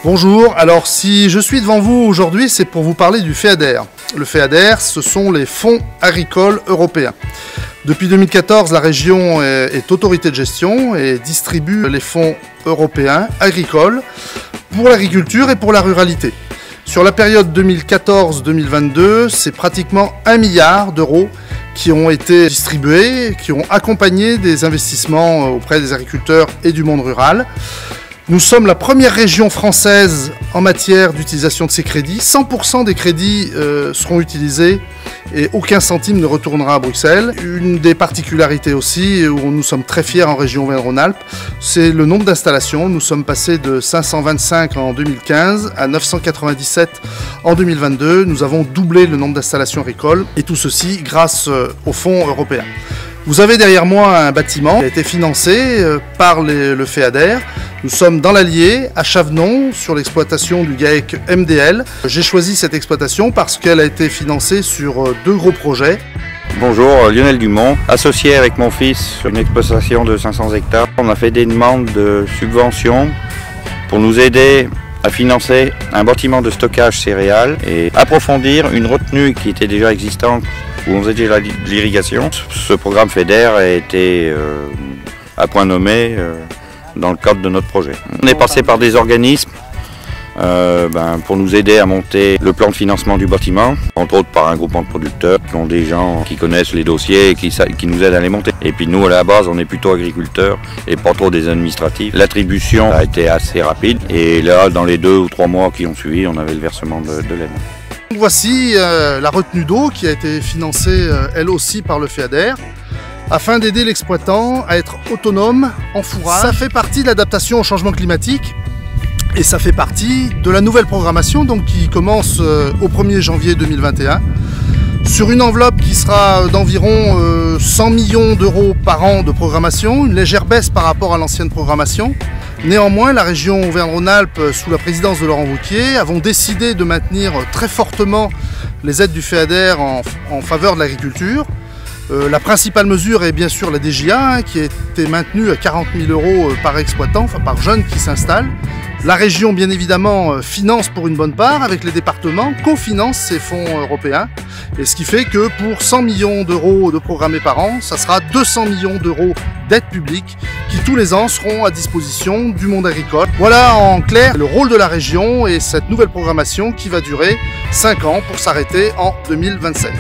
Bonjour, alors si je suis devant vous aujourd'hui, c'est pour vous parler du FEADER. Le FEADER, ce sont les fonds agricoles européens. Depuis 2014, la région est autorité de gestion et distribue les fonds européens agricoles pour l'agriculture et pour la ruralité. Sur la période 2014-2022, c'est pratiquement 1 milliard d'euros qui ont été distribués, qui ont accompagné des investissements auprès des agriculteurs et du monde rural. Nous sommes la première région française en matière d'utilisation de ces crédits. 100% des crédits seront utilisés et aucun centime ne retournera à Bruxelles. Une des particularités aussi, où nous sommes très fiers en région Auvergne-Rhône-Alpes, c'est le nombre d'installations. Nous sommes passés de 525 en 2015 à 997 en 2022. Nous avons doublé le nombre d'installations agricoles et tout ceci grâce aux fonds européens. Vous avez derrière moi un bâtiment qui a été financé par le FEADER. Nous sommes dans l'Allier, à Chavenon, sur l'exploitation du GAEC MDL. J'ai choisi cette exploitation parce qu'elle a été financée sur 2 gros projets. Bonjour, Lionel Dumont, associé avec mon fils sur une exploitation de 500 hectares. On a fait des demandes de subventions pour nous aider à financer un bâtiment de stockage céréales et approfondir une retenue qui était déjà existante où on faisait déjà l'irrigation. Ce programme FEADER a été à point nommé dans le cadre de notre projet. On est passé par des organismes pour nous aider à monter le plan de financement du bâtiment, entre autres par un groupement de producteurs qui ont des gens qui connaissent les dossiers et qui nous aident à les monter. Et puis nous, à la base, on est plutôt agriculteurs et pas trop des administratifs. L'attribution a été assez rapide et là, dans les 2 ou 3 mois qui ont suivi, on avait le versement de l'aide. Voici la retenue d'eau qui a été financée elle aussi par le FEADER afin d'aider l'exploitant à être autonome en fourrage. Ça fait partie de l'adaptation au changement climatique et ça fait partie de la nouvelle programmation donc, qui commence au 1er janvier 2021 sur une enveloppe qui sera d'environ 100 millions d'euros par an de programmation, une légère baisse par rapport à l'ancienne programmation. Néanmoins, la région Auvergne-Rhône-Alpes, sous la présidence de Laurent Wauquiez, avons décidé de maintenir très fortement les aides du FEADER en faveur de l'agriculture. La principale mesure est bien sûr la DJA, qui a été maintenue à 40 000 euros par exploitant, enfin par jeune qui s'installe. La région, bien évidemment, finance pour une bonne part, avec les départements, cofinancent ces fonds européens. Et ce qui fait que pour 100 millions d'euros de programmés par an, ça sera 200 millions d'euros d'aide publique qui tous les ans seront à disposition du monde agricole. Voilà en clair le rôle de la région et cette nouvelle programmation qui va durer 5 ans pour s'arrêter en 2027.